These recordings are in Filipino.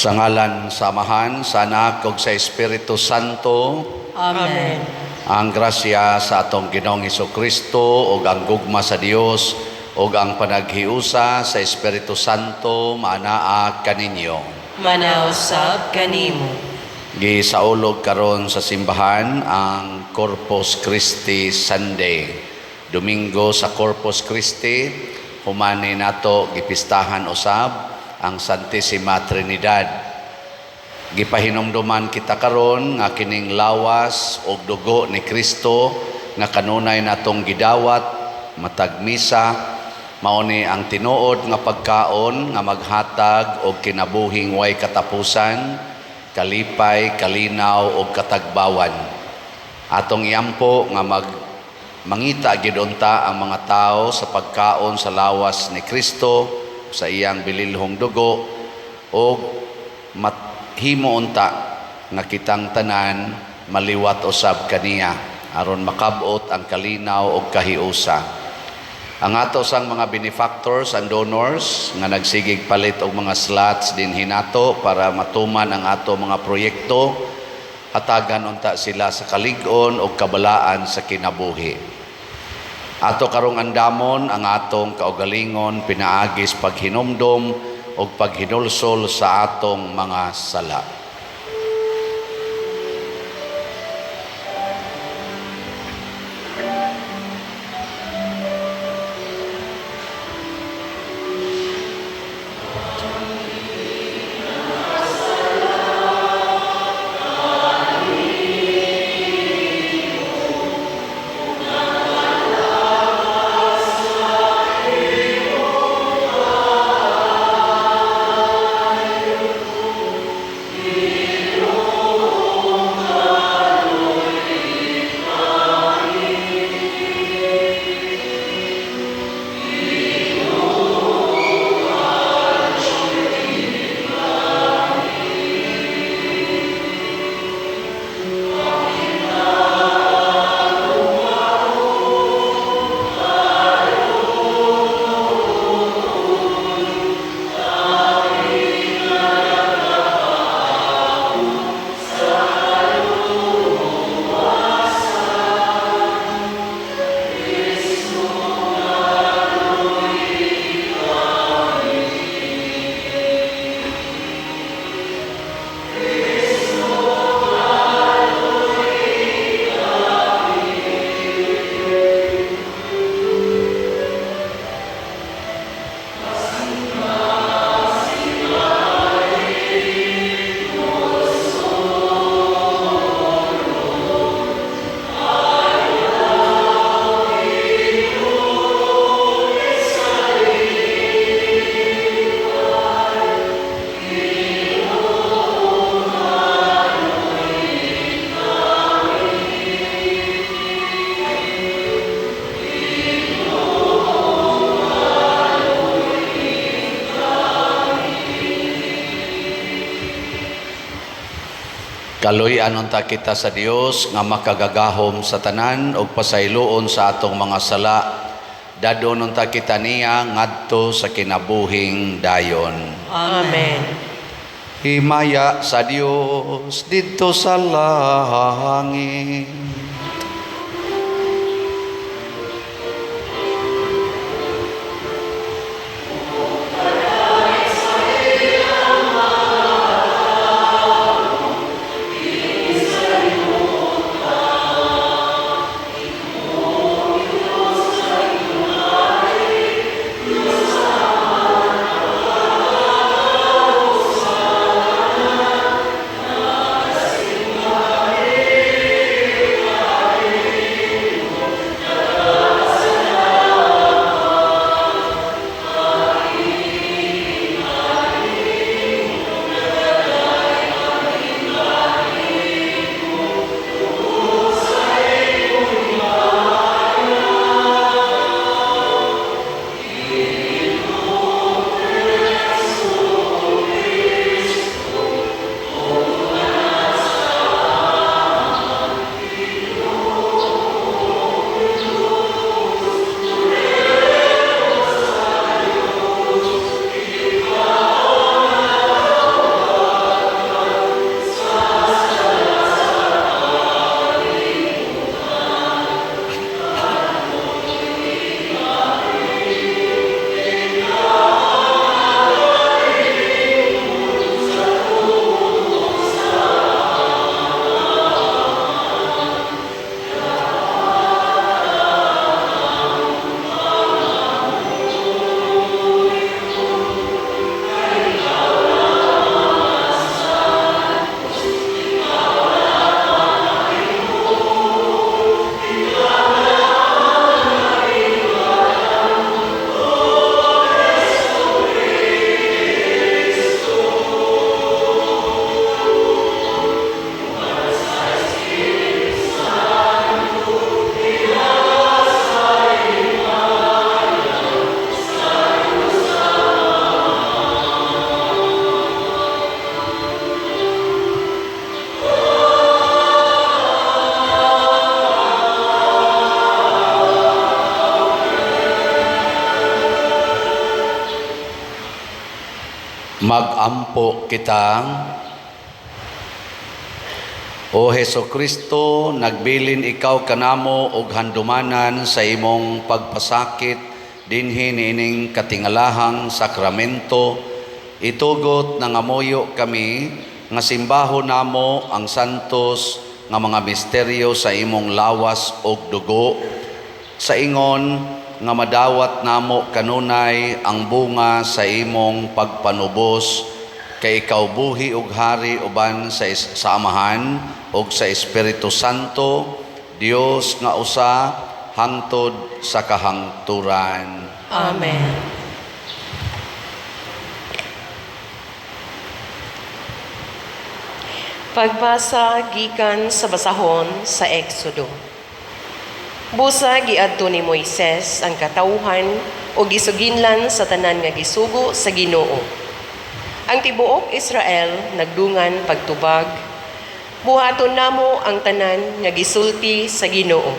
Sa ngalan sa Amahan, sa Anak, ug sa Espiritu Santo. Amen. Ang grasya sa atong Ginoong Hesukristo ug ang gugma sa Dios ug ang panaghiusa sa Espiritu Santo maanaa kaninyo. Manausab kanimo. Gisaulog karon sa simbahan ang Corpus Christi Sunday. Domingo sa Corpus Christi, humani nato gipistahan usab ang Santissima Trinidad. Gipahinumduman kita karon nga kining lawas ug dugo ni Kristo nga kanunay natong gidawat matag misa mao ni ang tinuod nga pagkaon nga maghatag og kinabuhing way katapusan, kalipay, kalinaw ug katagbawan. Atong iampo nga mangita gid unta ang mga tao sa pagkaon sa lawas ni Kristo sa iyang bililhong dugo o himo unta nga kitang tanan maliwat usab kaniya aron makabot ang kalinaw ug kahiusa. Ang ato sang mga benefactors and donors nga nagsigig palit og mga slots din hinato para matuman ang ato mga proyekto, hatagan unta sila sa kalig-on ug kabalaan sa kinabuhi. Ato karong andamon ang atong kaugalingon pinaagis paghinumdom o paghinulsol sa atong mga sala. Kaluy-an unta kita sa Dios nga makagagahom sa tanan ug pasayloon sa atong mga sala. Dadon unta kita niya ngadto sa kinabuhing dayon. Amen. Himaya sa Dios didto sa langit. Magampo kita. O Heso Kristo, nagbilin ikaw kanamo og handumanan sa imong pagpasakit dinhi niining katingalahang sakramento. Itugot na ngamoyo kami nga simbaho namo ang santos nga mga misteryo sa imong lawas og dugo. Sa ingon nga madawat namo kanunay ang bunga sa imong pagpanubos, kay ikaw buhi ug hari uban sa Amahan ug sa Espiritu Santo, Dios nga usa hangtod sa kahangturan. Amen. Pagbasa gikan sa basahon sa Exodo. Busa giadto ni Moises ang katawhan o gisuginlan sa tanan nga gisugo sa Ginoo. Ang tibuok Israel nagdungan pagtubag. Buhaton namo ang tanan nga gisulti sa Ginoo.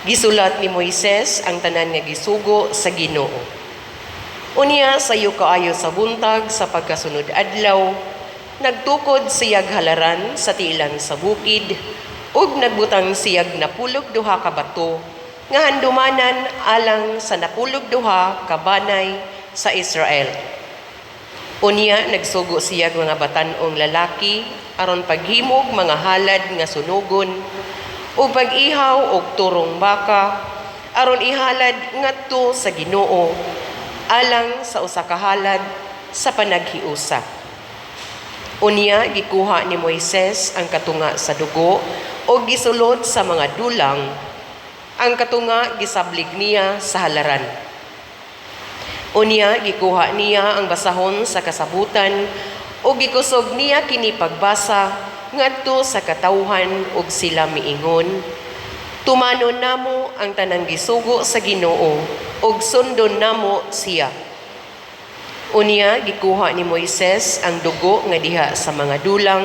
Gisulat ni Moises ang tanan nga gisugo sa Ginoo. Unya sayo kaayo sa buntag sa pagkasunod adlaw, nagtukod siyag halaran sa tiilan sa bukid, ug nagbutang siyag napulog duha ka bato, nga handumanan alang sa napulog duha ka banay sa Israel. Unya nagsugo siyag mga batan-ong lalaki aron paghimog mga halad nga sunugon, ug pag-ihaw og turong baka aron ihalad ngadto sa Ginoo alang sa usa ka halad sa panaghiusa. Unya gikuha ni Moises ang katunga sa dugo o gisulod sa mga dulang. Ang katunga gisablig niya sa halaran. Unya gikuha niya ang basahon sa kasabutan o gikusog niya kini pagbasa ngadto sa katawhan ug sila miingon, tumanon namo ang tanang gisugo sa Ginoo ug sundon namo siya. Unya gikuha ni Moises ang dugo nga diha sa mga dulang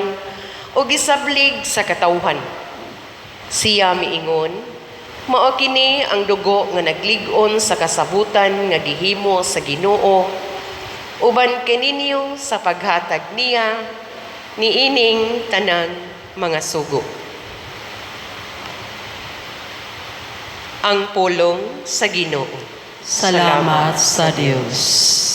o gisablig sa katawhan. Siya miingon, mao kini ang dugo nga naglig-on sa kasabutan nga gihimo sa Ginoo uban kaninyo sa paghatag niya niining tanan mga sugo. Ang pulong sa Ginoo. Salamat sa Diyos.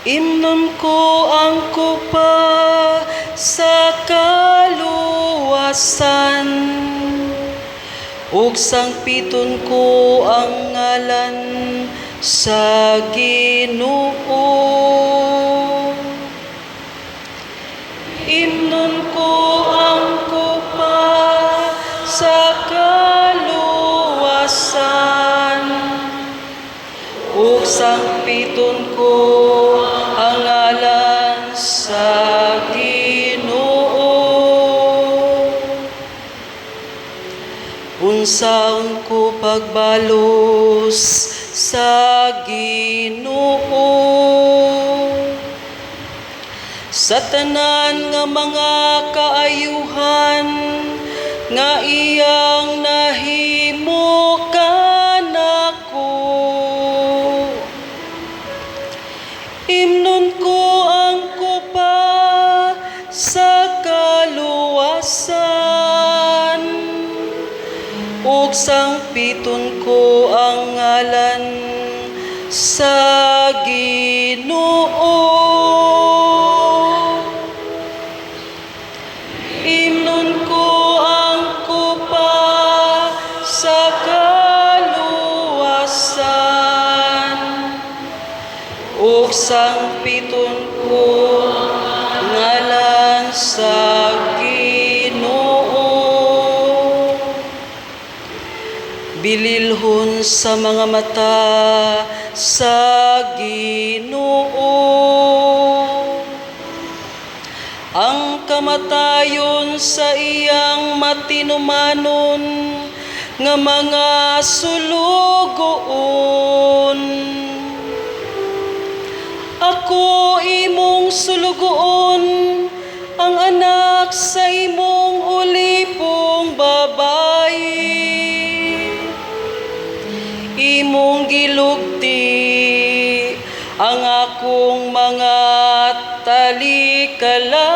Imnon ko ang kupa sa kaluwasan, ug sangpiton ko ang ngalan sa Ginoo. Imnon ko ang kupa sa kaluwasan, ug sangpiton ko ang ngalan sa Ginoo. Unsaon ko pagbalos sa Ginoo sa tanan nga mga kaayuhan nga iyang nahimo kanako. Imnon ko ang kupa sa kaluwasan, ug sangpiton ko ang ngalan sa Ginoo. Imnon ko ang kupa sa kaluwasan, ug sangpiton ko ngalan sa Ginoo. Bililhon sa mga mata sa Ginoo ang kamatayon sa iyang matinumanon nga mga sulugoon. Ako imong sulugoon ang anak sa imong ulipong babayi. Imong gilugti ang akong mga talikala.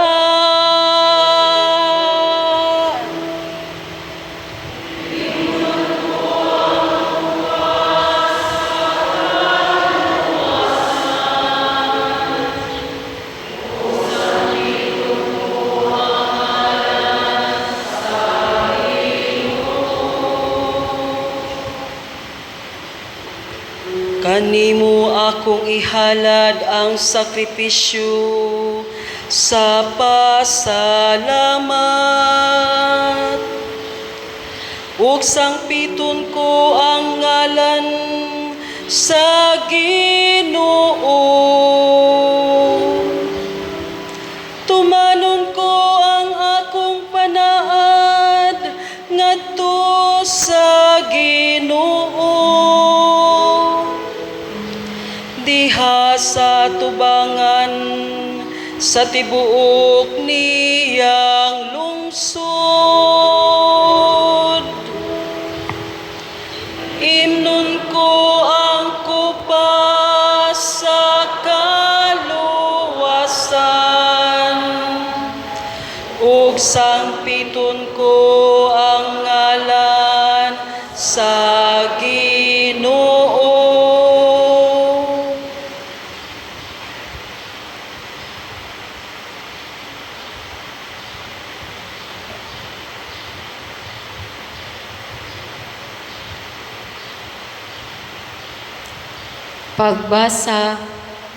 Kanimo akong ihalad ang sakripisyo sa pasalamat. Ug sangpiton ko ang ngalan sa Ginoo. Tumanon ko ang akong panaad ngadto sa Ginoo. Diha sa tubangan sa tibuok niyang lungsod. Imnon ko ang kupa sa kaluwasan, ug sangpiton ko ang ngalan sa Ginoo. Pagbasa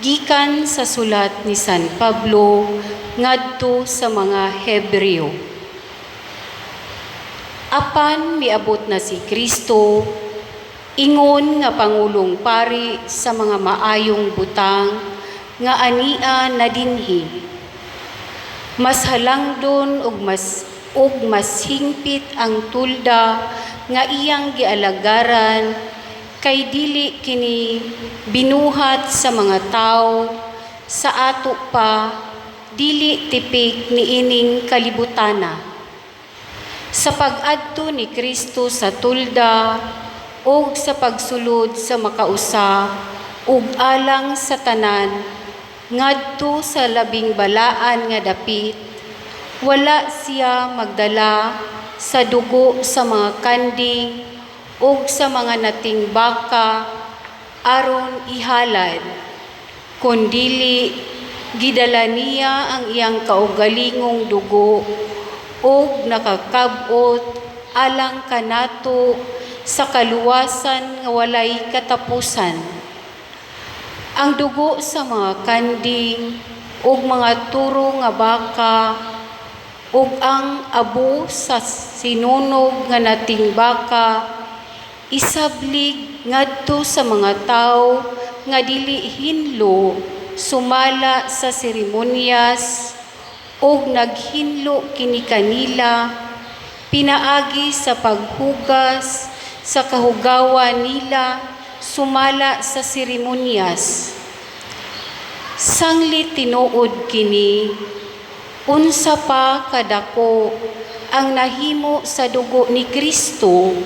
gikan sa sulat ni San Pablo ngadto sa mga Hebreo. Apan miabot na si Kristo, ingon nga pangulong pari sa mga maayong butang nga ania na dinhi. Mas halangdon ug mas hingpit ang tulda nga iyang gialagaran, kay dili kini binuhat sa mga tao, sa ato pa dili tipik niining kalibutana. Sa pag-adto ni Kristo sa tulda ug sa pagsulod sa makausa ug alang sa tanan ngadto sa labing balaan nga dapit, wala siya magdala sa dugo sa mga kanding ug sa mga nating baka aron ihalad, kundili gidala niya ang iyang kaugalingong dugo ug nakakab-ot alang kanato sa kaluwasan nga walay katapusan. Ang dugo sa mga kanding ug mga turo nga baka ug ang abo sa sinunog nga nating baka isablig ngadto sa mga tao nga dili hinlo sumala sa seremonyas ug naghinlo kini kanila pinaagi sa paghugas sa kahugawan nila sumala sa seremonyas. Sanglit tinuod kini, unsa pa kadako ang nahimo sa dugo ni Kristo,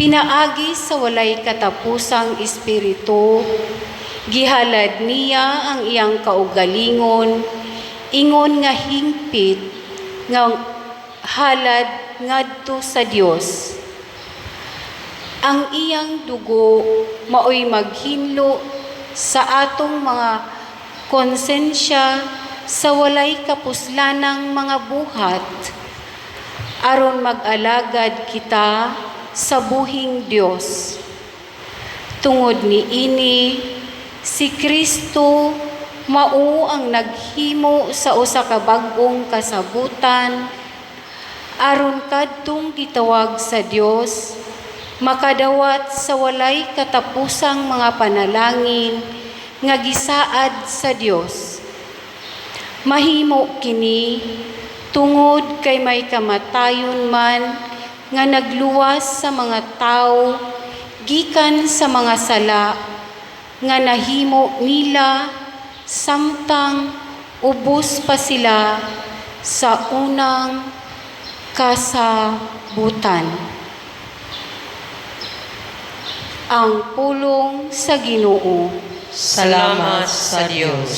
pinaagi sa walay katapusang espiritu, gihalad niya ang iyang kaugalingon, ingon nga hingpit, nga halad ngadto sa Dios. Ang iyang dugo maoy maghinlo sa atong mga konsensya sa walay kapuslanang mga buhat, aron mag-alagad kita sa buhing Dios. Tungod ni ini, si Kristo mao ang naghimo sa usa ka bag-ong kasabutan aron kadtong gitawag sa Dios makadawat sa walay katapusang mga panalangin nga gisaad sa Dios. Mahimo kini tungod kay may kamatayon man nga nagluwas sa mga tao gikan sa mga sala nga nahimo nila samtang ubos pa sila sa unang kasabutan. Ang pulong sa Ginoo. Salamat sa Diyos.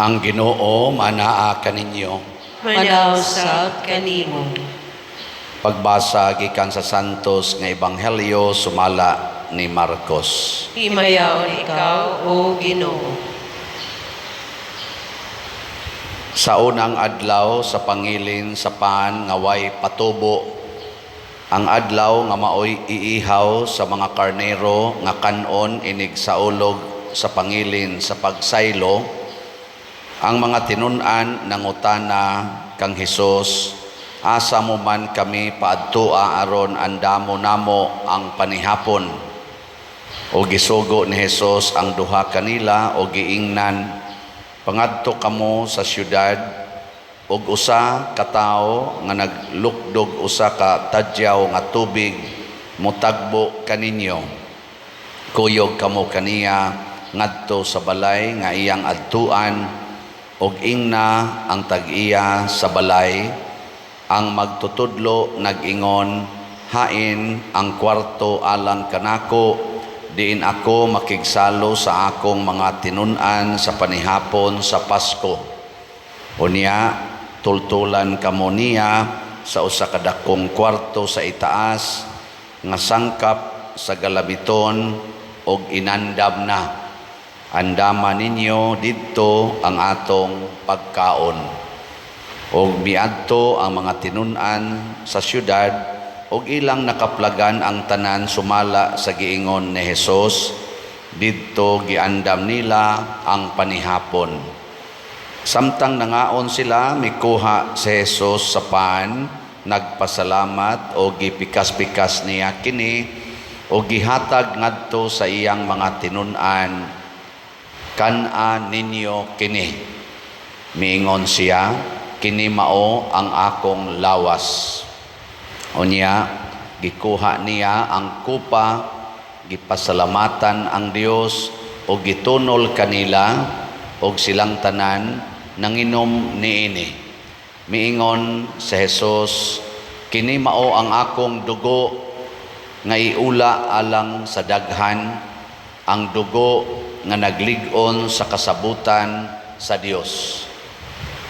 Ang Ginoo manaa kaninyo. Manaw sa kanimo. Pagbasa gikan sa Santos nga Ebanghelyo sumala ni Marcos. Himayaw ikaw, O Ginoo. Sa unang adlaw sa pangilin sa paan nga way patubo, ang adlaw nga maoy iihaw sa mga karnero nga kanon inig sa ulog sa pangilin sa pagsaylo, ang mga tinun-an nangutana kang Hesus, asa mo man kami paadtoa aron andamo namo ang panihapon. O gisugo ni Hesus ang duha kanila o giingnan, pangadto kamo sa syudad ug usa ka tawo nga naglukdog usa ka tadyaw nga tubig motagbo kaninyo. Kuyog kamo kaniya ngadto sa balay nga iyang adtuan og ingna ang tag-iya sa balay. Ang magtutudlo nag-ingon, hain ang kwarto alang kanako, diin ako makigsalo sa akong mga tinun-an sa panihapon sa Pasko. Unya, tultulan kamo niya sa usa ka dakong kwarto sa itaas, nga sangkap sa galabiton og inandam na. Andama ninyo didto ang atong pagkaon. Og miadto ang mga tinun-an sa syudad, og ilang nakaplagan ang tanan sumala sa giingon ni Hesus, didto giandam nila ang panihapon. Samtang nangaon sila, mikuha si Hesus sa paan, nagpasalamat o gipikas-pikas niya kini, o gihatag ngadto sa iyang mga tinun-an, kana ninyo kini. Miingon siya, kini mao ang akong lawas. Unya, gikuha niya ang kupa, gipasalamatan ang Dios, o gitunol kanila, o silang tanan, nanginom niini. Miingon si Hesus, kini mao ang akong dugo, nga iula alang sa daghan, ang dugo nga naglig-on sa kasabutan sa Dios.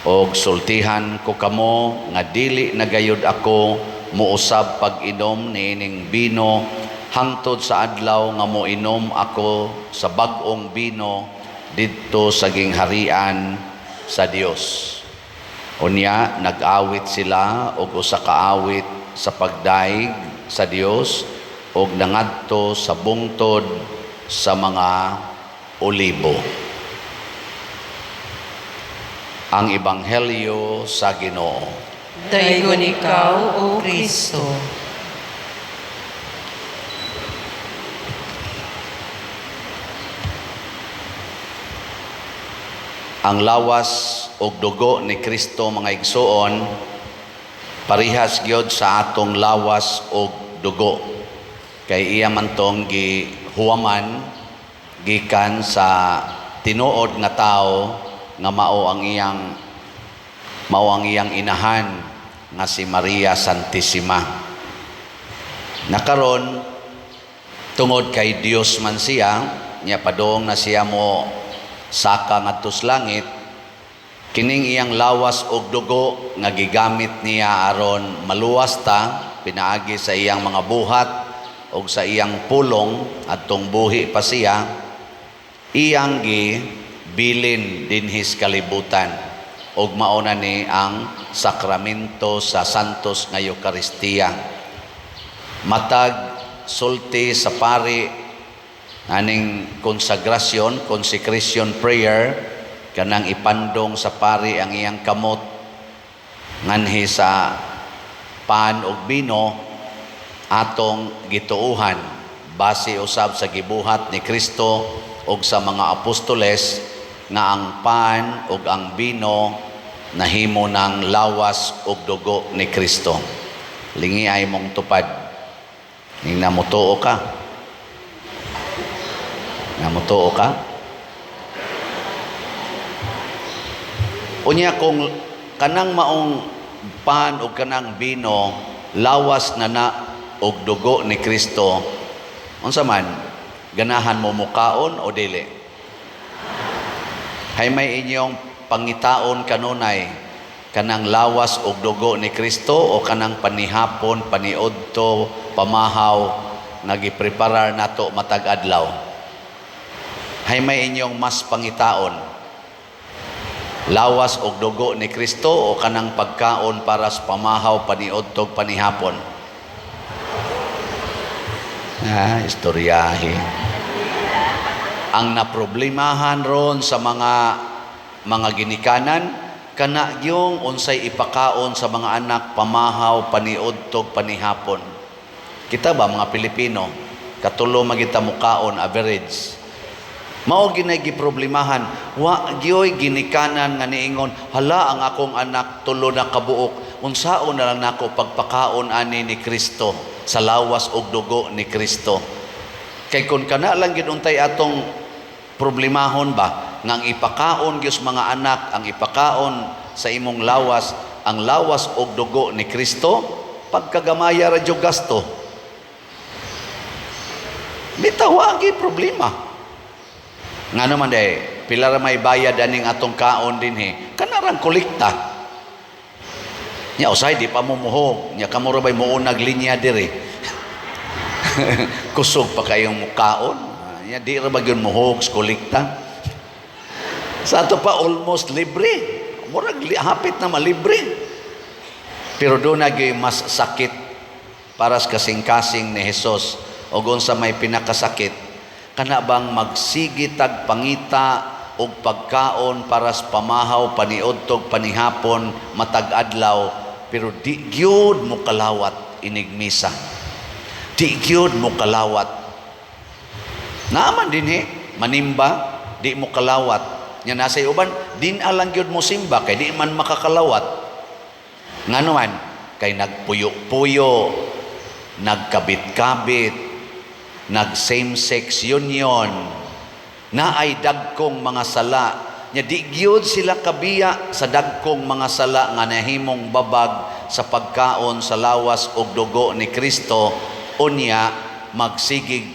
Og sultihan ko kamo nga dili nagayod ako muusab pag-inom niining bino hangtod sa adlaw nga moinom ako sa bag-ong bino didto sa gingharian sa Dios. Unya nag-awit sila og usa ka awit sa pagdaig sa Dios og nangadto sa bungtod sa mga Olibo. Ang Ebanghelyo sa Ginoo. Daygon ikaw, O Kristo. Ang lawas ug dugo ni Kristo, mga igsoon, parihas gyud sa atong lawas ug dugo. Kay iya man tong gihuwaman gikan sa tinuod nga tao nga mao ang iyang inahan nga si Maria Santissima. Nakaron tungod kay Dios man siya, nya padong na siya mo saka ngadto sa langit, kining iyang lawas og dugo nga gigamit niya aron maluwas ta pinaagi sa iyang mga buhat og sa iyang pulong adtong buhi pa siya, iyang gibilin dinhis kalibutan. ug mauna ni ang sakramento sa Santos nga Eucharistia. Matag sulti sa pari aning consecration prayer, kanang ipandong sa pari ang iyang kamot nganhi sa pan ug bino atong gituuhan base usab sa gibuhat ni Kristo ug sa mga apostoles nga ang pan ug ang bino nahimo ng lawas ug dugo ni Kristo. Lingi ay mong tupad. Ning namutuo ka. Namutuo ka? Unya kung kanang maong pan ug kanang bino lawas na og dugo ni Kristo, unsa man ganahan mo mukaon o dili? Hay may inyong pangitaon kanunay kanang lawas og dugo ni Kristo o kanang panihapon, paniudto, pamahaw nga gipreparar nato matag adlaw? Hay may inyong mas pangitaon, lawas og dugo ni Kristo o kanang pagkaon para sa pamahaw, paniudto, panihapon? Istoryahe. Ang naproblemahan ron sa mga ginikanan, kana yung unsay ipakaon sa mga anak, pamahaw, paniudtog, panihapon. Kita ba mga Pilipino, katulo magita mukaon average. Mao ginay giproblemahan, wa gyoy ginikanan nga niingon, hala ang akong anak tulo na kabuok, unsaon na lang nako pagpakaon ani ni Kristo sa lawas ug dugo ni Kristo. Kay kun kana lang gid untay atong problemahon ba nga ang ipakaon gyud mga anak, ang ipakaon sa imong lawas, ang lawas ug dugo ni Kristo, pagkagamaya ra jud gasto. Bitaw gi problema. Nga naman pila ra may bayad aning atong kaon dinhi, kanarang kolekta. Nya usay di pa mo muhog, nya kamo ra bay muunag linya diri. Kusog pa kayong mukaon. Nya di ra ba gyud muhog sa kolekta. Sa ato pa almost libre. Murag hapit na malibre. Pero doon na gyud mas sakit para sa kasing-kasing ni Hesus. O sa may pinakasakit, kana bang magsigitag pangita og pagkaon para sa pamahaw, paniudtog, panihapon, matag adlaw, pero di gyud mo kalawat inig misa. Di gyud mo kalawat. Naaman dinhi manimba, di mo kalawat. Nya nasay uban din alang gyud mo simba kay di man makakalawat. Ngano man kay nagpuyo-puyo, nagkabit-kabit, nag same-sex union, na ay dagkong mga sala. Nya di gyud sila kabiya sa dagkong mga sala nga nahimong babag sa pagkaon sa lawas ug dugo ni Kristo. Unya magsigig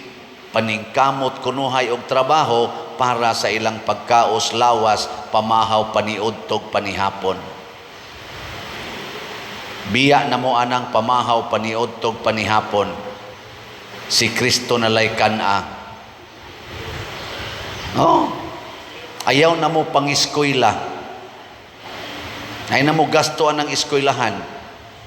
paningkamot kunuhay og trabaho para sa ilang pagkaos, lawas, pamahaw, paniudtog, panihapon. Biya na mo anang pamahaw, paniudtog, panihapon. Si Kristo na laykan ayaw na mo pang-eskwela. Ay na mo gastoan ng eskwelahan.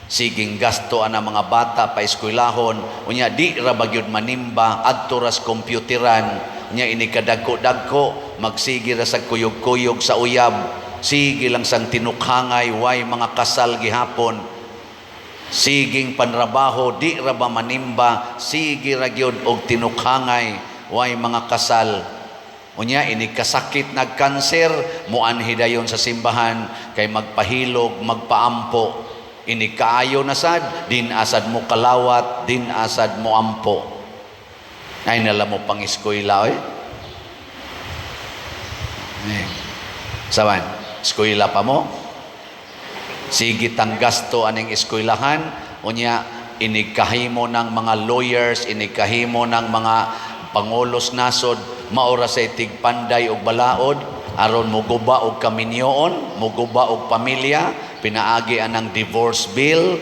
Siging gastoan ang mga bata pa eskwelahon. Unya di ra bagyod manimba adto ras kompyuteran. Unya inikadagko-dagko magsigi ra sa kuyog-kuyog sa uyab. Sige lang sang tinukhangay way mga kasal gihapon. Siging panrabaho, di ra ba manimba, sige ra gyud og tinukhangay, way mga kasal. Unya inikasakit nagkanser, muanhi dayon sa simbahan kay magpahilog, magpaampo. Inikaayo na sad, din asad mo kalawat, din asad mo ampo. Ay nala mo pang eskwela Saban, eskwela pa mo? Sige tang gasto aning eskwelahan, unya inikahimo ng mga lawyers, inikahimo ng mga pangulos nasod, maura sa tigpanday og balaod, aron muguba og kaminyoon, muguba og pamilya, pinaagi anang divorce bill,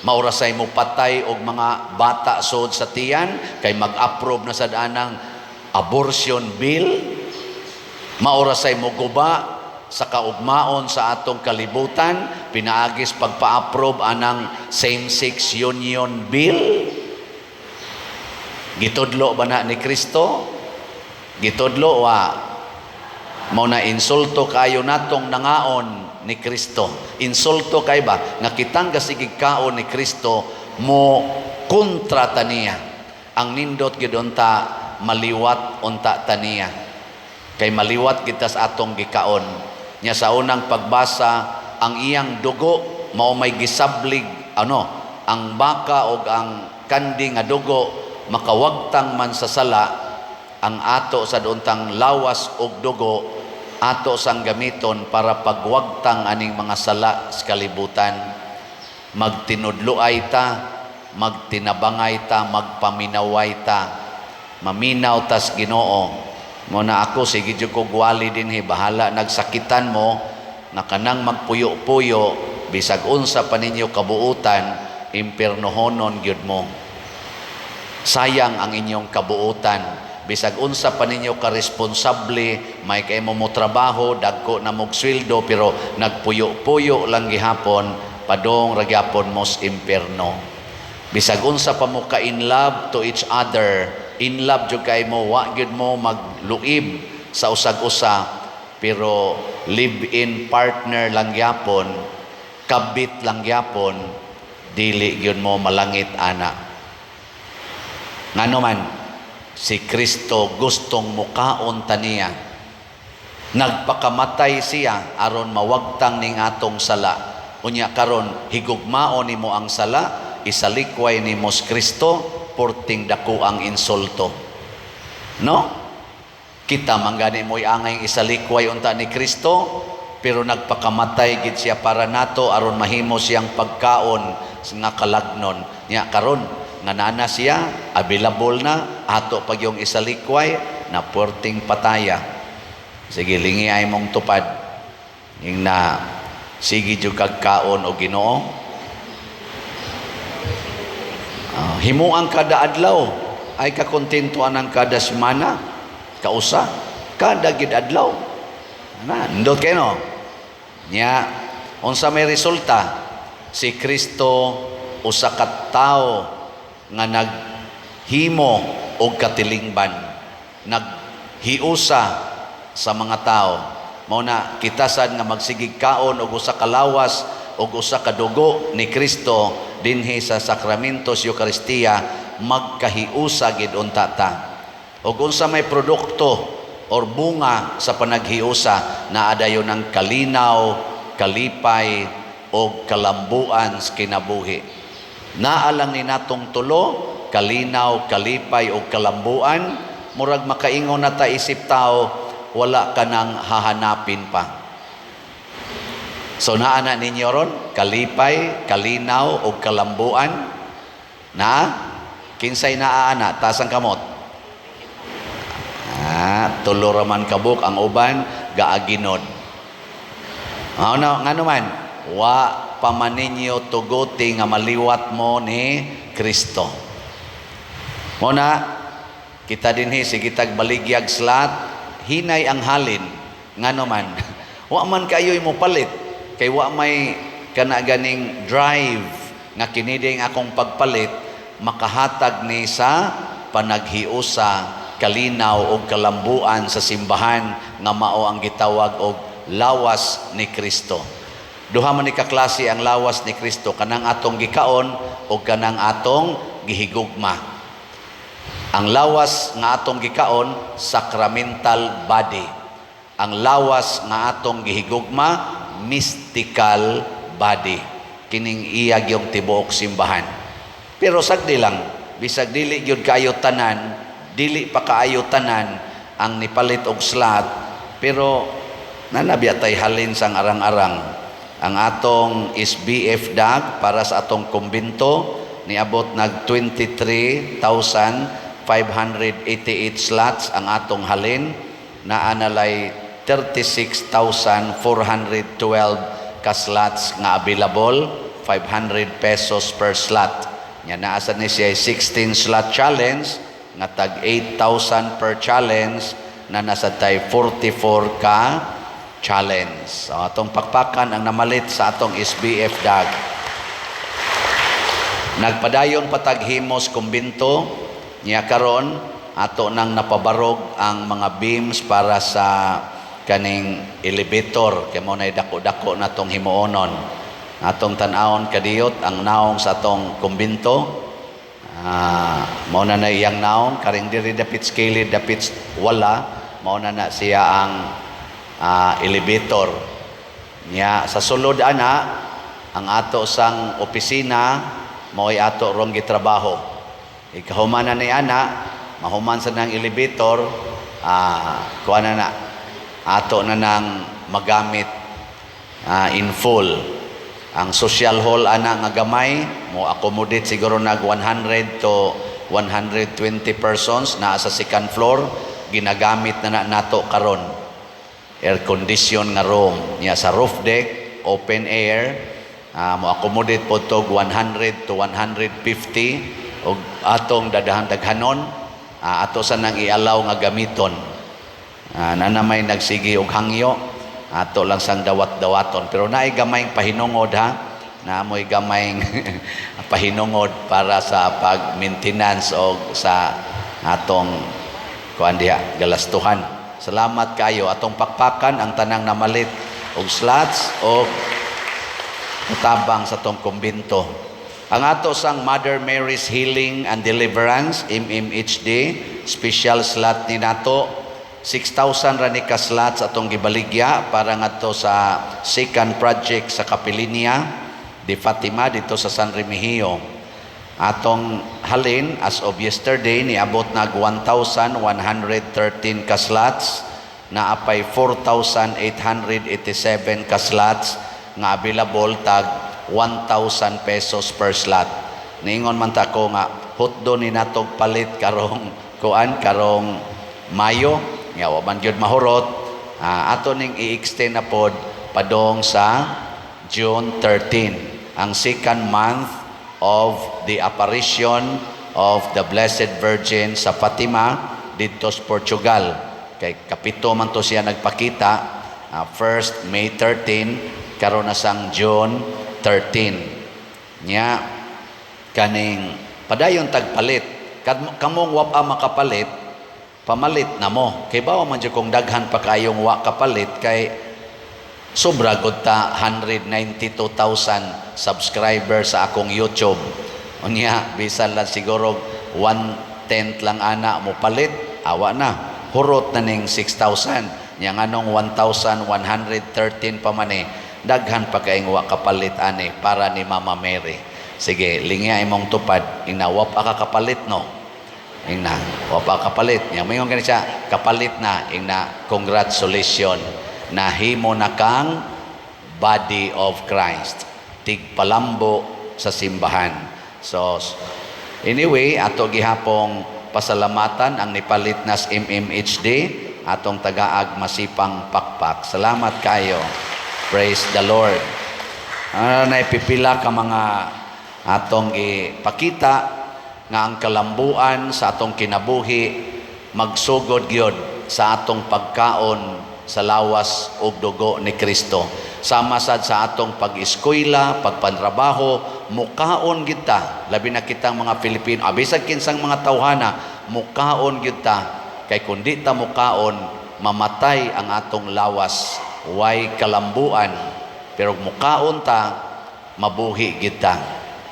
maura say mo patay og mga bata sod sa tiyan, kay mag-approve na sad anang abortion bill, maura say muguba sa kaugmaon sa atong kalibutan, pinaagis pagpa-approve anang same-sex union bill. Gitudlo ba na ni Kristo? Gitudlo wa mao na insulto kayo natong nangaon ni Kristo. Insulto kay ba nga kitang gasigig kaon ni Kristo mo kontra taniya. Ang nindot gid unta maliwat unta taniya. Kay maliwat kita sa atong gikaon. Nya sa unang pagbasa, ang iyang dugo mao may gisablig ang baka o ang kandi nga dugo makawagtang man sa sala, ang ato sa duntang lawas og dugo ato sang gamiton para pagwagtang aning mga sala sa kalibutan. Magtinudloay ta, magtinabangay ta, magpaminaway ta, maminaw tas Ginoo. Muna ako, sige dyan ko gwali din, bahala nagsakitan mo, na kanang magpuyo-puyo, bisag unsa pa ninyo kabuutan, impiernohonon gyud mo. Sayang ang inyong kabuutan, bisag unsa pa ninyo karesponsable, may kay mo trabaho, dagko na mog sweldo, pero nagpuyo-puyo lang gihapon, padong ragyapon mos impierno. Bisag unsa pa mo ka in love to each other, in love jud kay mo, wa gyud mo magluib sa usag-usa, pero live-in partner lang gyapon, kabit lang gyapon, dili gyud mo malangit ana. Ngano man si Kristo gustong mukaon taniya, nagpakamatay siya aron mawagtang ning atong sala. Unya karon higugmaon nimo ang sala, isalikway nimo si Kristo, porting dako ang insulto. No? Kita manggani mo'y angay isalikway unta ni Kristo, pero nagpakamatay gid siya para nato aron mahimo siyang pagkaon nga kalagnon. Nya karon nga nana siya, available na, ato pag yung isalikway na porting pataya. Sige, lingi ay mong tupad. Yung na sige jud kagkaon o Ginoo. Himuang kada adlaw ay kakontentuan ang kada semana, kausa, kada gid adlaw. Ndot kayo no? Nya, unsa may resulta? Si Kristo usa ka tawo nga naghimo og katilingban, naghiusa sa mga tao. Mao na kita sad nga magsigig kaon og usa ka lawas og usa ka dugo ni Kristo dinhi sa sakramentos Eucharistia, magkahiusa gid unta ta. Og unsa may produkto or bunga sa panaghiusa, naa dayon ng kalinaw, kalipay o kalambuan sa kinabuhi. Naa lang ni natong tulo, kalinaw, kalipay o kalambuan, murag makaingon na ta isip tao, wala ka nang hahanapin pa. So naana ninyo ron, kalipay, kalinaw o kalambuan, na kinsay naaana, tasang kamot. Tulo raman kabuk ang uban, gaaginod. Nga naman, wa paman ninyo tuguti nga maliwat mo ni Kristo. Muna, kita dinhi, sige tagbaligya slat, hinay ang halin, nga naman, wa man kayo'y mo palit, kay wa may kanaganing drive nga kiniding akong pagpalit, makahatag ni sa panaghiusa, kalinaw o kalambuan sa simbahan nga mao ang gitawag og lawas ni Kristo. Duha man ni kaklase ang lawas ni Kristo, kanang atong gikaon o kanang atong gihigugma. Ang lawas nga atong gikaon, sacramental body. Ang lawas nga atong gihigugma, mystical body. Kining iyag yung tibuok simbahan. Pero sagdi lang, bisag dili gyud kayo tanan, dili pa kaayo tanan ang nipalit og slat, pero nanabiyatay halin sang arang-arang. Ang atong SBF DAG para sa atong kumbento niabot nag 23,588 slots ang atong halin, na analay 36,412 ka slots nga available, 500 pesos per slot. Nya naasa ni siya 16 slot challenge nga tag 8,000 per challenge, na nasa tay 44 ka challenge. So, atong pakpakan ang namalit sa atong SBF DAG. Nagpadayon pataghimos kumbinto niya karon ato nang napabarog ang mga beams para sa kaning elevator kay mo nay dako-dako natong himuonon. Atong tan-awon kadiyot ang naong sa atong kumbinto. Mao na iyang naong karing diri dapit skilid dapit wala mao na siya ang elevator niya sa sulod ana ang ato sang opisina mo'y ato rong gitrabaho. Ikahuman na ni ana, mahuman sa ng elevator, kuha na ato na nang magamit in full. Ang social hall ana nga gamay, mo accommodate siguro nag 100 to 120 persons na sa second floor, ginagamit na nato karon. Air condition nga room. Niya sa roof deck, open air, mo accommodate po to 100 to 150 og atong daghanon ato sa nang ialaw nga gamiton na may nagsigi og hangyo ato lang sang dawat-dawaton pero naay gamayng pahinungod na amoy gamayng pahinungod para sa pag-maintenance og sa atong kuan diha galastuhan. Salamat kayo atong pakpakan ang tanang namalit og slots o tabang sa tong kumbinto. Ang ato sang Mother Mary's Healing and Deliverance, MMHD, special slot ni nato. 6,000 rani ka slots atong gibaligya para ngadto sa second project sa Capilinia de Fatima dito sa San Remigio. Atong halin as of yesterday niabot nag 1,113 ka slots na apay 4,887 ka slots nga available tag 1,000 pesos per slot. Niingon man ta ko nga hutdo ni natog palit karong karong Mayo nga wa man gyud mahurot. Ato ning i-extend na pod padong sa June 13, ang second month of the apparition of the Blessed Virgin sa Fatima dito sa Portugal. Kay kapito man to siya nagpakita. First May 13 karon na sang June 13 nya kaning padayon tagpalit kamong wa pa makapalit pamalit na mo kay bawa man jud kung daghan pa kayong wa kapalit kay sobra gud ta 192,000 subscribers sa akong YouTube unya bisan lang siguro 1/10 lang ana mo palit awa na hurot na ning 6,000 nya nganong 1,113 pa man daghan pa kayong wa kapalit ani para ni Mama Mary. Sige, lingya imong tupad, wa pa ka kapalit no. Wa pa kapalit. Yang mayon gani siya, kapalit na congratulations. Nahimo na kang body of Christ. Tigpalambo sa simbahan. So anyway, ato gihapong pasalamatan ang nipalit nas MMHD atong tagaag masipang pakpak. Salamat kayo. Praise the Lord. Naipipila ka mga atong ipakita nga ang kalambuan sa atong kinabuhi magsugod gyud sa atong pagkaon sa lawas ug dugo ni Kristo. Sama sad sa atong pag-eskwela, pagpantrabaho, mukaon gyud ta. Labi na kitang mga Pilipino, bisag kinsang mga tawhana, mukaon gyud ta. Kay kundi ta mukaon, mamatay ang atong lawas. Way kalambuan pero mukaon ta mabuhi gid ta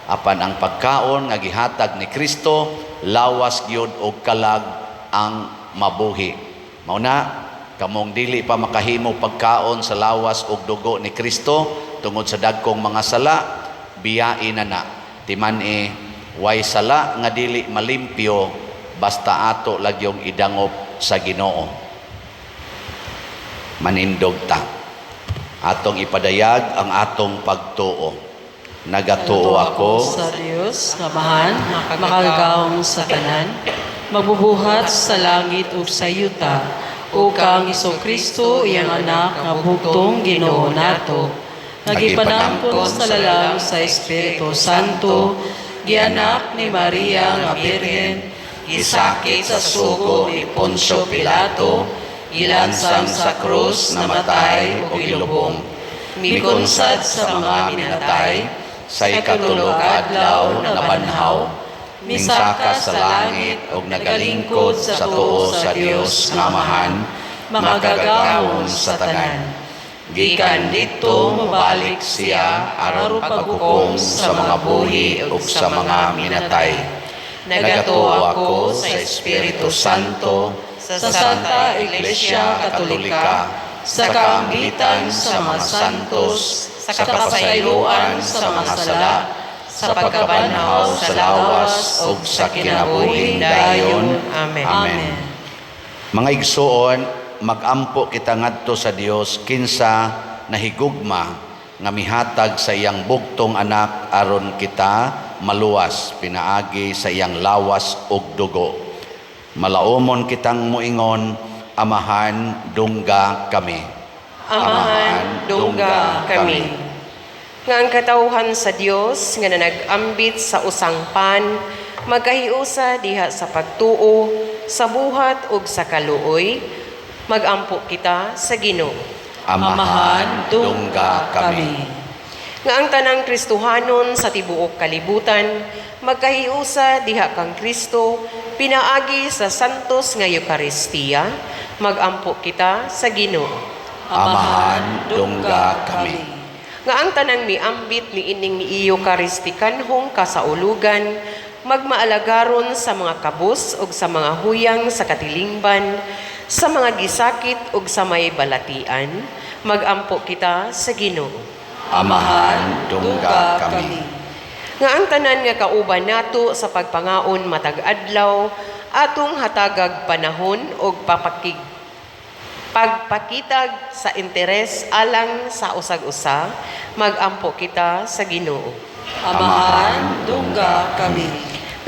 apan ang pagkaon nga gihatag ni Kristo lawas gyud og kalag ang mabuhi mao na kamong dili pa makahimo pagkaon sa lawas ug dugo ni Kristo tungod sa dagkong mga sala biyain na timan-i way sala nga dili malimpyo basta ato lagyong idangop sa Ginoo manindog ta atong ipadayag ang atong pagtuo. Nagatuo ako sa Dios nga mahan makagawom sa tanan magbubuhat sa langit ug sa yuta o kang Kristo iyang anak nga bugtong Ginoo nato nagipanangkon sa lalang sa Espiritu Santo gianak ni Maria nga Birhen gisakit sa sugo ni Poncio Pilato ilansang sa krus na matay o ilubong, mikunsad sa mga minatay, sa ikatulog adlaw na banhaw, misaka sa langit o nagalingkod sa tuo sa Dios nga Amahan, makagagahom sa tanan. Gikan dito mabalik siya aron paghukom sa mga buhi ug sa mga minatay. Nagatuo ako sa Espiritu Santo, sa Santa Iglesia Katolika, sa kaamgitan sa mga santos, sa kapasayloan sa mga sala, sa pagkabanhaw sa lawas ug sa kinabuhing dayon. Amen. Amen. Mga igsoon, magampo kita ngadto sa Dios kinsa nahigugma nga mihatag sa iyang bugtong anak aron kita maluwas pinaagi sa iyang lawas ug dugo. Malaumon kitang muingon, Amahan, dungga kami. Amahan, dungga kami. Nga ang katawhan sa Dios nga nag-ambit sa usang pan, magkahiusa diha sa pagtuo, sa buhat ug sa kaluoy, magampo kita sa Ginoo. Amahan, dungga kami. Nga ang tanang Kristohanon sa tibuok kalibutan, magkahiusa diha kang Kristo, pinaagi sa santos nga Eucharistia, magampo kita sa Ginoo. Amahan, dungga kami. Nga ang tanang miambit ni ining ni Eucharistikanhong kasaulugan, magmaalagaron sa mga kabus ug sa mga huyang sa katilingban, sa mga gisakit ug sa may balatian, magampo kita sa Ginoo. Amahan, dungga kami. Nga ang tanan nga kauban nato sa pagpangaon matag adlaw, atong hatagag panahon ug pagpakitag sa interes alang sa usag-usa, magampo kita sa Ginoo. Amahan, dungga kami.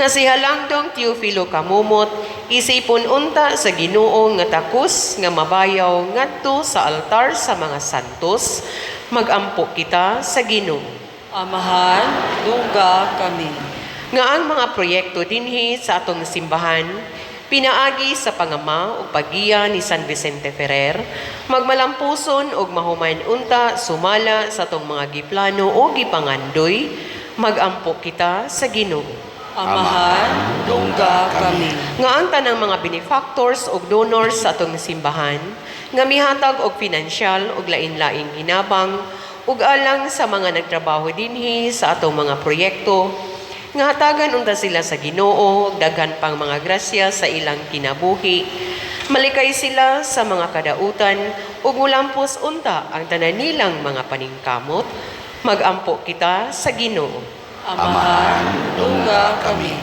Nga si Halangdong Teofilo Kamumot, isipon unta sa Ginoo nga takos nga mabayaw ngadto sa altar sa mga santos, magampo kita sa Ginoo. Amahan, dungga kami. Nga ang mga proyekto dinhi sa atong simbahan, pinaagi sa pangama o pagiya ni San Vicente Ferrer, magmalampuson og mahumayn unta sumala sa atong mga giplano o gipangandoy, magampo kita sa Ginoo. Amahan, dungga kami. Nga ang tanang mga benefactors o donors sa atong simbahan, nga mihatag og pinansyal og lain-laing hinabang, ug alang sa mga nagtrabaho dinhi sa atong mga proyekto, nga hatagan unta sila sa Ginoo, daghan pang mga grasya sa ilang kinabuhi. Malikay sila sa mga kadautan, ug mulampos unta ang tanan nilang mga paningkamot, magampo kita sa Ginoo. Amahan, dungga kami.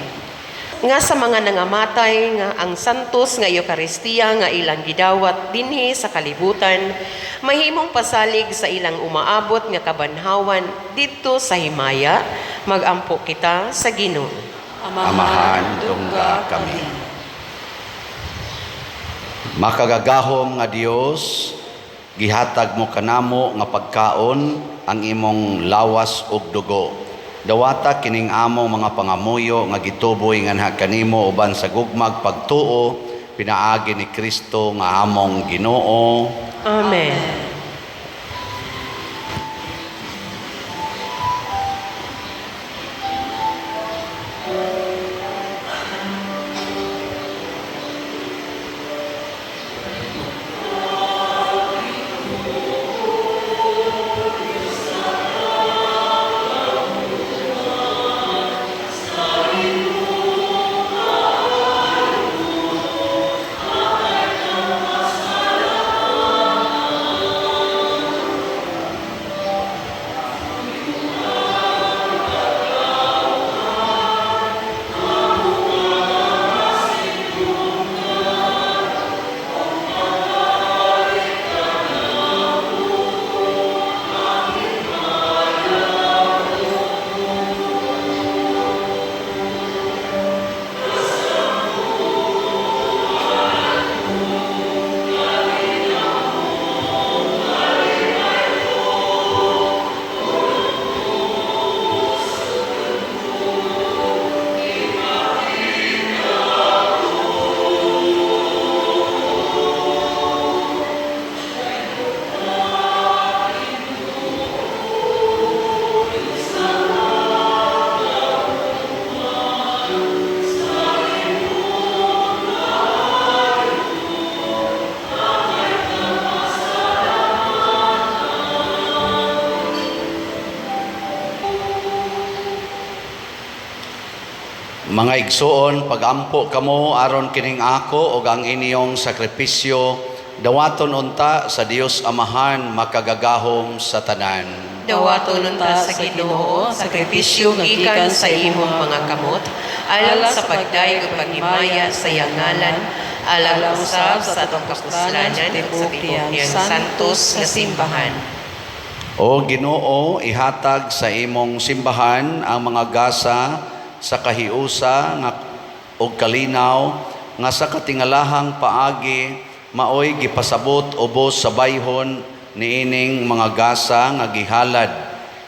Nga sa mga nangamatay nga ang santos nga Eucharistia nga ilang gidawat dinhi sa kalibutan, mahimong pasalig sa ilang umaabot nga kabanhawan didto sa himaya, magampo kita sa Ginoo. Amahan, dungga kami. Makagagahom nga Dios, gihatag mo kanamo nga pagkaon ang imong lawas ug dugo. Dawata kining among mga pangamuyo nga gituboy nganha kanimo uban sa gugmag pagtuo pinaagi ni Kristo nga among Ginoo. Amen. Mga igsoon, pagampo kamo aron kining ako ug ang inyong sakripisyo dawaton unta sa Dios Amahan makagagahom sa tanan. Dawaton unta sa Ginoo sakripisyo gikan sa imong mga kamot alang sa pagdayeg ug paghimaya sa iyang ngalan alang usab sa atong kapuslanan sa tibuok niyang santos nga simbahan. O Ginoo, ihatag sa imong simbahan ang mga gasa sa kahiusa nga og kalinaw nga sa katingalahang paagi maoy gipasabot ubos sa bayhon niining mga gasa nga gihalad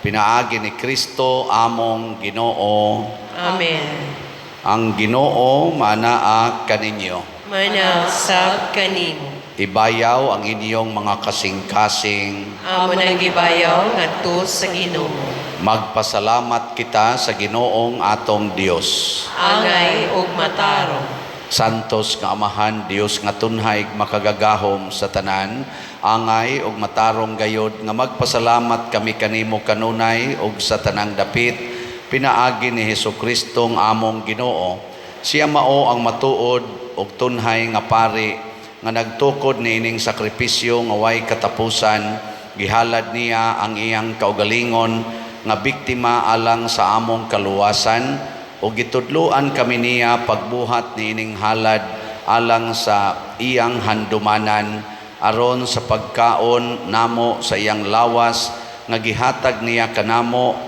pinaagi ni Kristo among Ginoo. Amen. Ang Ginoo manaa kaninyo. Manasab kanimo. Ibayaw ang inyong mga kasing-kasing. Amo nang gibayaw ngadto sa Ginoo. Magpasalamat kita sa Ginoong atong Dios. Angay ug matarong. Santos nga Amahan, Dios nga tunhay makagagahom sa tanan, angay ug matarong gayod nga magpasalamat kami kanimo kanunay ug sa tanang dapit pinaagi ni Hesukristo nga among Ginoo. Siya mao ang matuod ug tunhay nga pari nga nagtukod niining sakripisyo nga way katapusan, gihalad niya ang iyang kaugalingon nga biktima alang sa among kaluwasan o gitudluan kami niya pagbuhat niining halad alang sa iyang handumanan aron sa pagkaon namo sa iyang lawas nga gihatag niya kanamo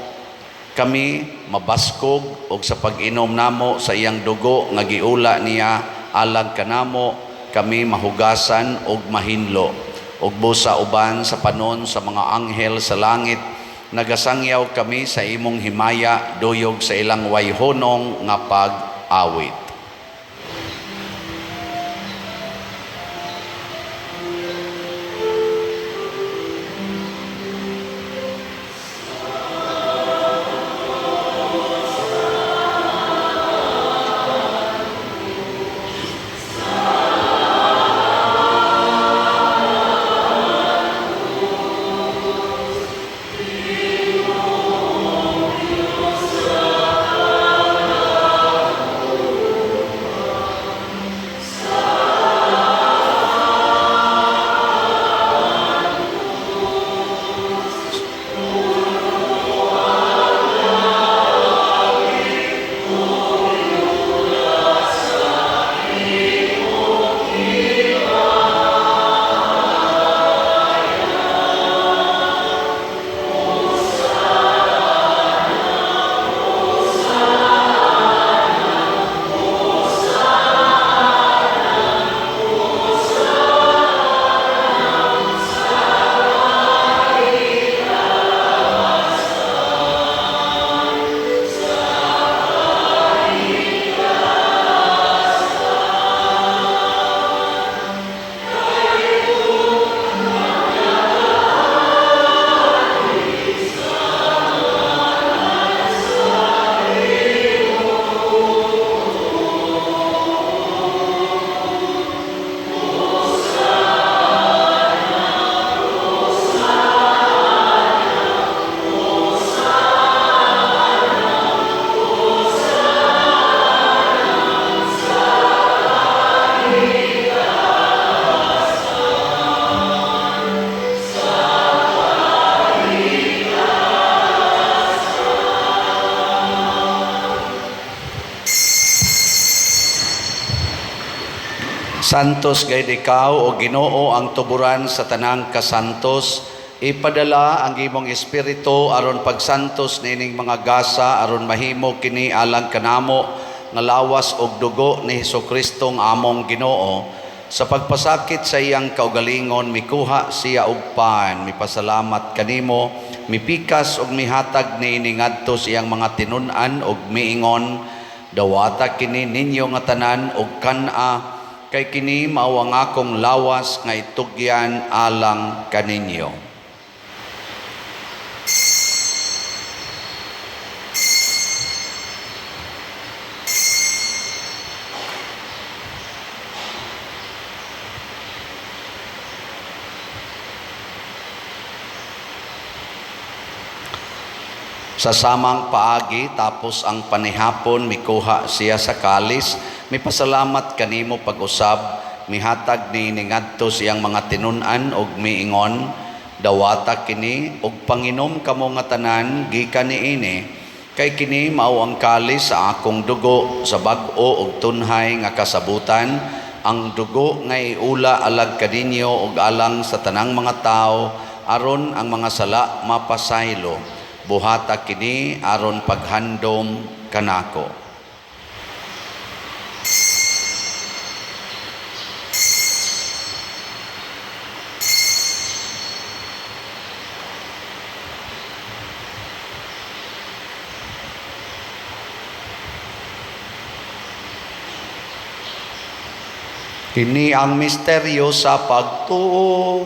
kami mabaskog og sa pag-inom namo sa iyang dugo nga giula niya alang kanamo kami mahugasan og mahinlo og busa uban sa panon sa mga anghel sa langit nagasangyaw kami sa imong himaya duyog sa ilang wayhonong nga pag-awit. Santos gayud ikaw o Ginoo ang tuburan sa tanang kasantos, ipadala ang imong espiritu aron pagsantos nining mga gasa aron mahimo kini alang kanamo nga lawas og dugo ni Hesukristo nga among Ginoo. Sa pagpasakit sa iyang kaugalingon mikuha siya og pan, mipasalamat kanimo, mipikas og mihatag niini ngadto sa iyang mga tinun-an og miingon, dawata kini ninyo nga tanan og kana kay kini mao ang akong lawas nga itugyan alang kaninyo. Sa samang paagi tapos ang panihapon mikuha siya sa kalis, mipasalamat kanimo pag-usab, mihatag ni ngadto siyang mga tinun-an og miingon, dawata kini og panginom kamo nga tanan gikan niini, kay kini mao ang kalis sa akong dugo sa bag-o og tunhay nga kasabutan, ang dugo nga iula alag kadinyo og alang sa tanang mga tao aron ang mga sala mapasaylo. Buhata kini aron paghandom kanako. Kini ang misteryo sa pagtuo.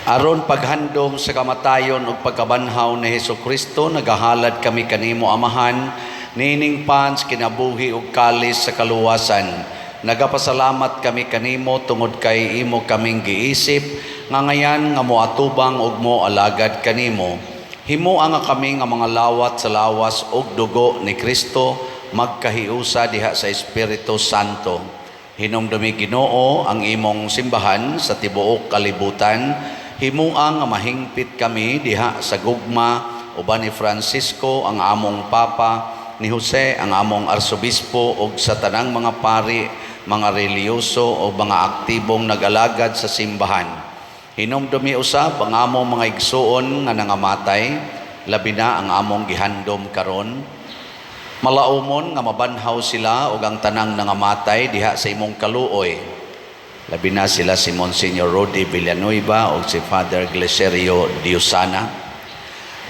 Aron paghandom sa kamatayon ug pagkabanhaw ni Hesukristo, nagahalad kami kanimo Amahan, nining pans kinabuhi ug kalis sa kaluwasan. Nagapasalamat kami kanimo tungod kay imo kaming giisip, nga ngayan nga moatubang ug moalagad kanimo. Himua nga kami nga mga lawat sa lawas ug dugo ni Kristo, magkahiusa diha sa Espiritu Santo. Hinumdumi Ginoo ang imong simbahan sa tibuok kalibutan. Himuang nga mahingpit kami diha sa gugma uban ni Francisco ang among Papa, ni Jose ang among Arsobispo ug sa tanang mga pari, mga reliyoso o mga aktibong nag-alagad sa simbahan. Hinumdumi usab ang among mga igsuon nga nangamatay, labi na ang among gihandom karon. Malaumon nga mabanhaw sila ug ang tanang nangamatay diha sa imong kaluoy. Labi na sila si Monsignor Rodi Villanueva o si Father Gleserio Diosana.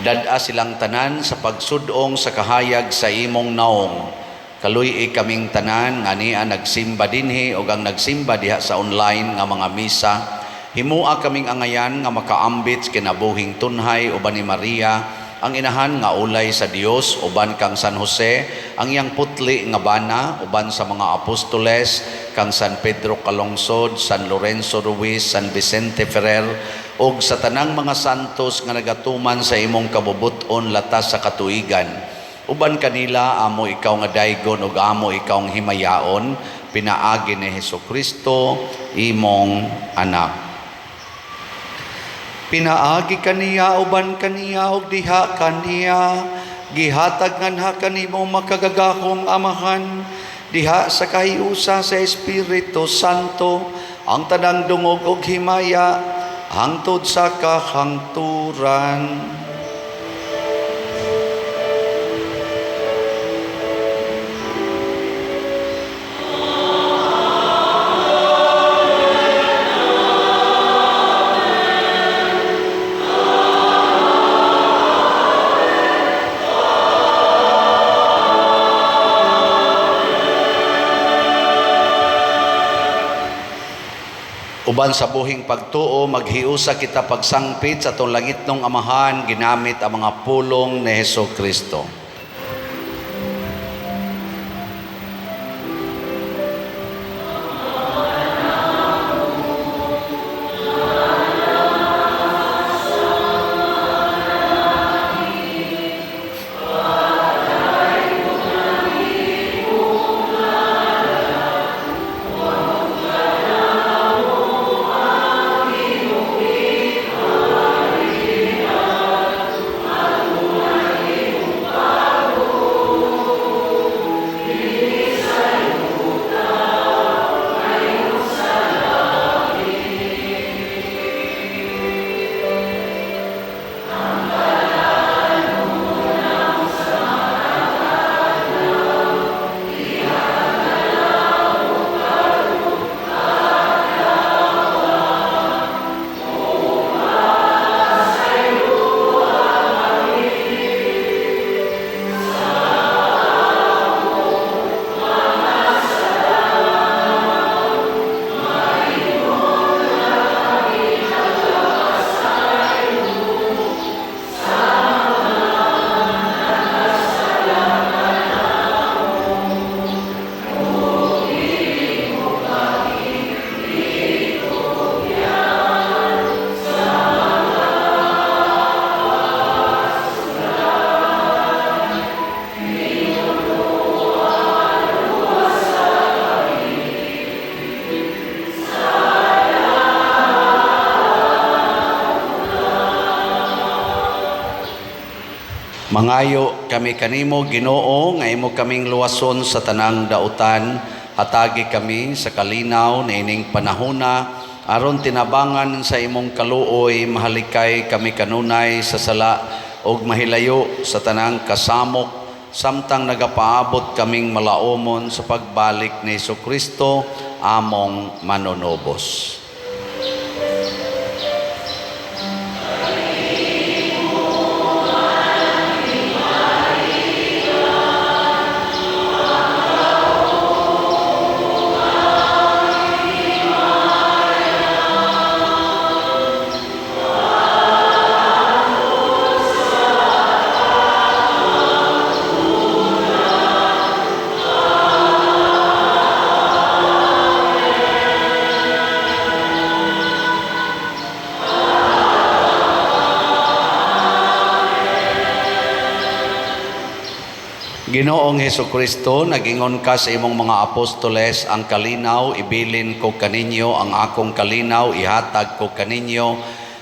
Dad-a silang tanan sa pagsudong sa kahayag sa imong naong. Kaluy kaming tanan nga niya nagsimba dinhi o ang nagsimba diha sa online nga mga misa. Himua kaming angayan nga makaambit kinabuhing tunhay uban ni Maria, ang inahan nga ulay sa Dios, uban kang San Jose, ang iyang putli nga bana, uban sa mga apostoles, kang San Pedro Calungsod, San Lorenzo Ruiz, San Vicente Ferrer, ug sa tanang mga santos nga nagatuman sa imong kabubuton latas sa katuigan. Uban kanila, amo ikaw nga daygon ug amo ikaw nga himayaon, pinaagi ni Hesukristo, imong anak. Pinaagi kaniya uban kaniya ug diha kaniya gihatag nganha kanimo makagagahong Amahan diha sa kahiusa sa Espiritu Santo ang tanang dungog ug himaya hangtod sa kahangturan. Uban sa buhing pagtuo, maghiusa kita pagsangpit sa itong langitnong Amahan, ginamit ang mga pulong ni Hesukristo. Mangayo kami kanimo Ginoo nga imo kaming luwason sa tanang dautan, hatagi kami sa kalinaw niining panahona aron tinabangan sa imong kaluoy, mahalikay kami kanunay sa sala og mahilayo sa tanang kasamok, samtang nagapaabot kaming malaumon sa pagbalik ni Jesucristo among manonobos. Ginoong Hesukristo, nagingon ka sa imong mga apostoles, ang kalinaw ibilin ko kaninyo, ang akong kalinaw ihatag ko kaninyo.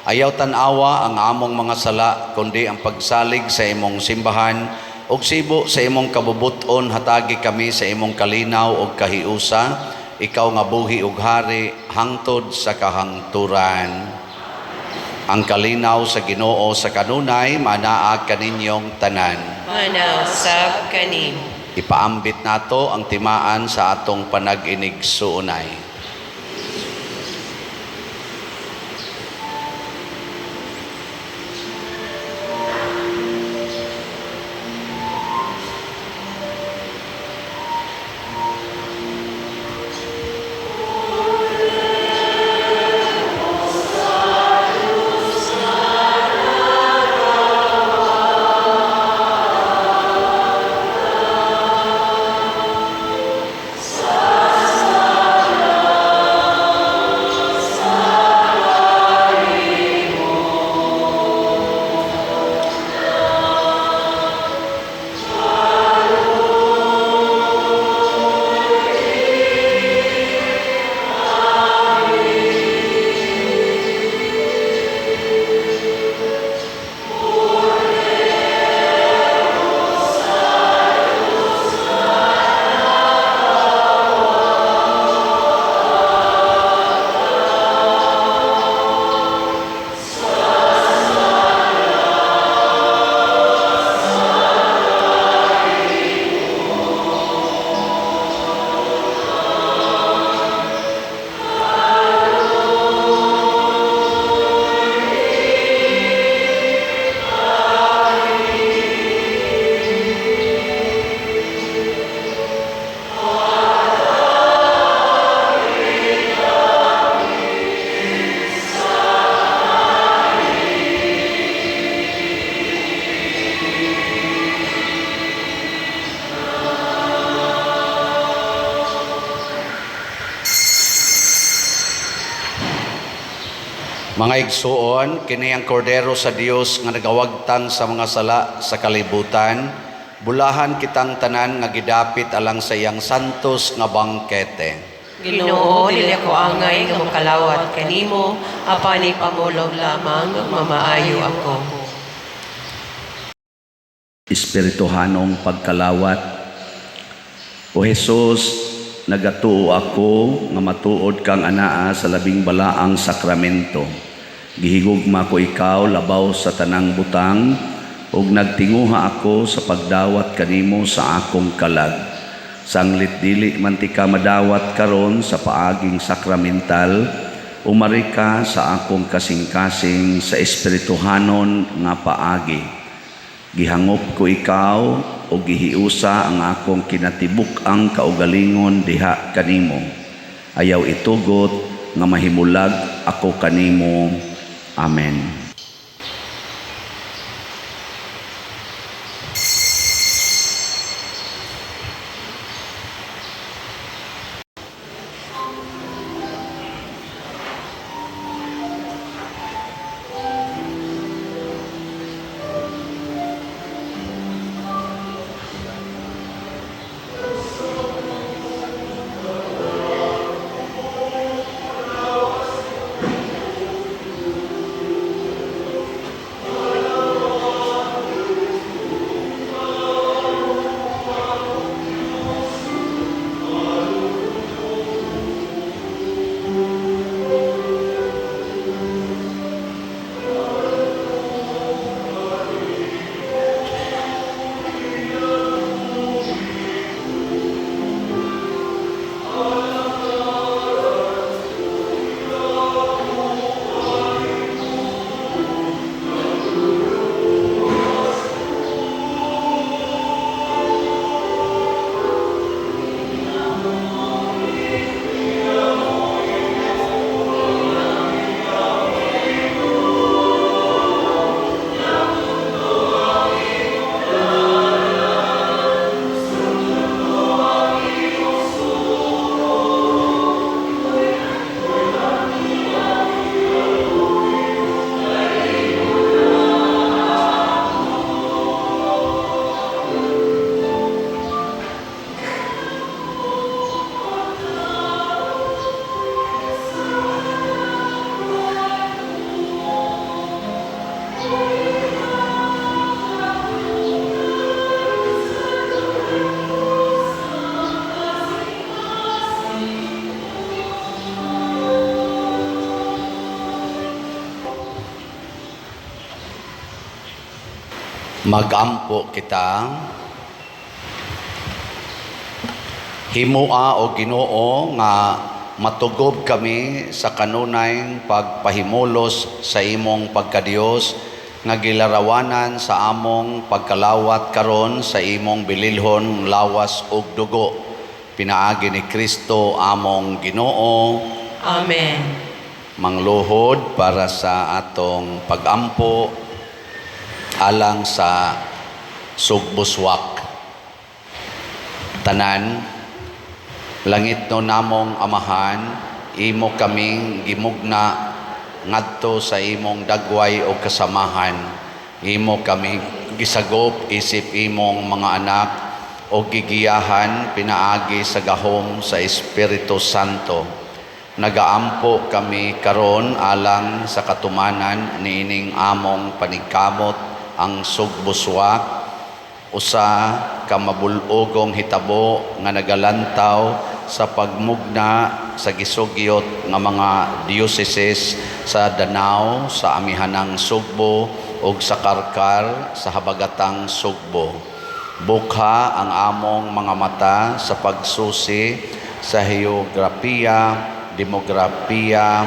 Ayaw tanawa ang among mga sala, kundi ang pagsalig sa imong simbahan, ug sibo sa imong kabubuton hatagi kami sa imong kalinaw ug kahiusa, ikaw nga buhi ug hari hangtod sa kahangturan. Ang kalinaw sa Ginoo sa kanunay manaa kaninyong tanan. Manasab kanin. Ipaambit nato ang timaan sa atong panag-inig suunay. Mga igsuon, kini ang kordero sa Dios nga nagawagtang sa mga sala sa kalibutan, bulahan kitang tanan nga gidapit alang sa iyang santos nga bangkete. Ginoo, dili ako angay nga makalawat kanimo, apani pamulog lamang mamaayo ako. Espirituhanong pagkalawat. O Jesus, nagatuo ako nga matuod kang anaa sa labing balaang sakramento. Gihigugma ko ikaw labaw sa tanang butang, ug nagtinguha ako sa pagdawat kanimo sa akong kalag. Sanglit dili man ti ka madawat karon sa paaging sakramental, umari ka sa akong kasing-kasing sa espirituhanon nga paagi. Gihangop ko ikaw o gihiusa ang akong kinatibuk ang kaugalingon diha kanimo. Ayaw itugot nga mahimulag ako kanimo. Amen. Magampo kita. Himua o Ginoo nga matugob kami sa kanunay pagpahimulos sa imong pagkadiyos nga gilarawanan sa among pagkalawat karon sa imong bililhon lawas ug dugo. Pinaagi ni Kristo among Ginoo. Amen. Mangluhod para sa atong pagampo alang sa sugbuswak. Tanan, langit no namong amahan, imo kaming gimugna ngadto sa imong dagway o kasamahan. Imo kaming gisagop isip imong mga anak o gigiyahan pinaagi sa gahom sa Espiritu Santo. Nagaampo kami karon alang sa katumanan niining among panigkamot ang sugbuswak, usa ka mabulogong hitabo nga nagalantaw sa pagmugna sa gisugyot nga mga dioceses sa Danao, sa Amihanang Sugbo ug sa Karkar sa Habagatang Sugbo. Bukha ang among mga mata sa pagsusi sa heograpiya, demografiya,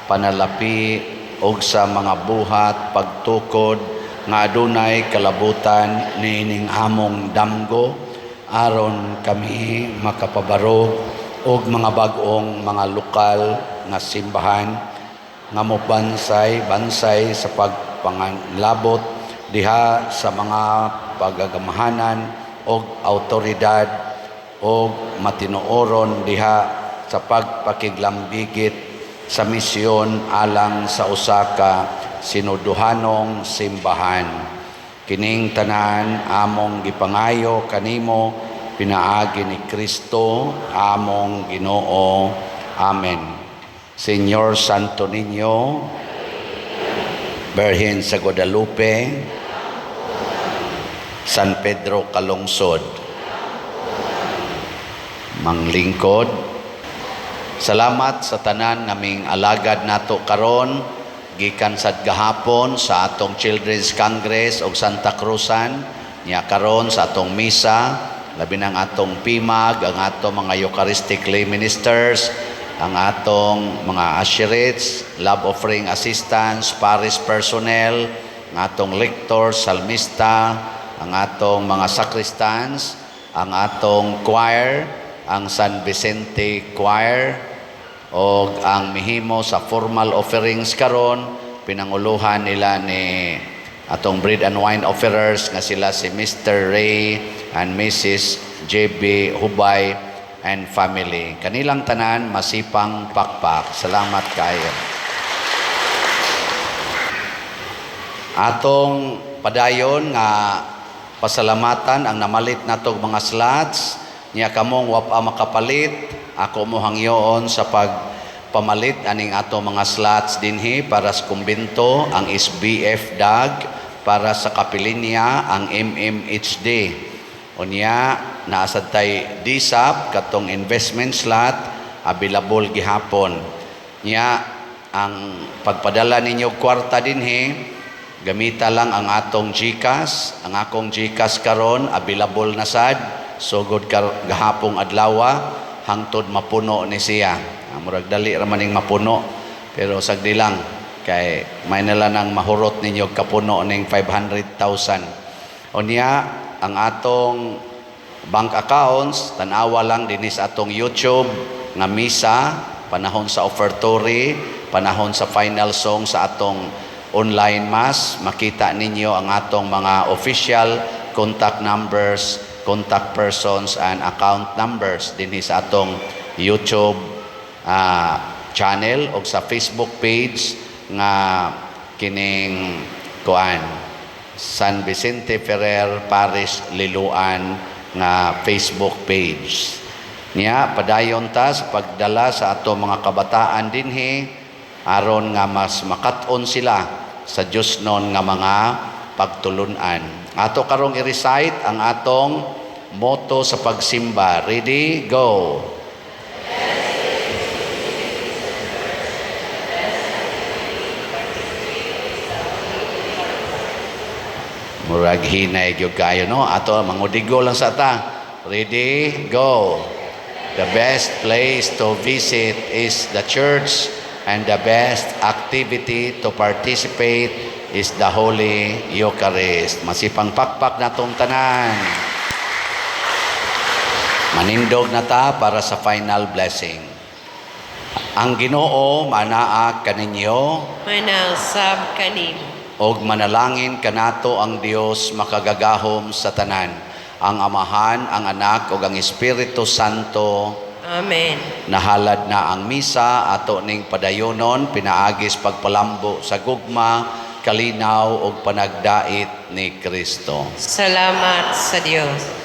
panalapi ug sa mga buhat pagtukod nga adunay kalabutan niining among damgo aron kami makapabarog og mga bag-ong mga lokal nga simbahan nga mobansay sa pagpanglabot diha sa mga pagagamahanan og awtoridad og matinuoron diha sa pagpakiglambigit sa misyon alang sa usa ka sinuduhanong simbahan. Kining tanan among gipangayo kanimo pinaagi ni Kristo among Ginoo. Amen. Señor Santo Niño, Birhen sa Guadalupe, San Pedro Kalungsod, manglingkod. Salamat sa tanan naming alagad nato karon gikan sad gahapon sa atong Children's Congress og Santa Cruzan nya karon sa atong misa, labi ng atong PIMAG, ang atong mga Eucharistic lay ministers, ang atong mga usherates, love offering assistants, parish personnel, ang atong lectors, salmista, ang atong mga sacristans, ang atong choir, ang San Vicente Choir, o ang mihimo sa formal offerings karon pinanguluhan nila ni atong bread and wine offerers nga sila si Mr. Ray and Mrs. JB Hubay and family. Kanilang tanan masipang pakpak. Salamat kayo. Atong padayon nga pasalamatan ang namalit natong mga slots niya kamong wapa makapalit. Ako mo hangyoon sa pagpamalit aning ato mga slots dinhi para sa kumbento, ang SBF DAG, para sa kapilinya ang MMHD. Unya naasad tay DSAP katong investment slot available gihapon. Nya ang pagpadala ninyo kwarta dinhi gamita lang ang atong GCash. Ang akong GCash karon available na sad sugod gahapong adlaw hangtod mapuno ni siya. Murag dali ra maning mapuno pero sagdi lang kay may nala nang mahurot ninyo kapuno ning 500,000. Unya ang atong bank accounts tan-awa lang dinis atong YouTube nga misa, panahon sa offertory, panahon sa final song sa atong online mass, makita ninyo ang atong mga official contact numbers, contact persons and account numbers dinhi sa atong YouTube channel o sa Facebook page nga kining kuan San Vicente Ferrer Parish Liloan nga Facebook page. Niya padayon ta sa pagdala sa atong mga kabataan dinhi aron nga mas makat-on sila sa Dios non nga mga pagtulunan. Ato karong i-recite ang atong motto sa pagsimba. Ready? Go! Murag hinay gyud kayo no. Ato mangudigo lang sa ta. Ready? Go. The best place to visit is the church and the best activity to participate is the Holy Eucharist. Masipang pakpak na tong tanan. Manindog na ta para sa final blessing. Ang Ginoo manaa kaninyo Manasab kanimo. og manalangin kanato ang Dios makagagahom sa tanan. Ang Amahan, ang Anak ug ang Espiritu Santo. Amen. Nahalad na ang misa ato ning padayonon pinaagis pagpalambo sa gugma, kalinaw ug panagdait ni Kristo. Salamat sa Dios.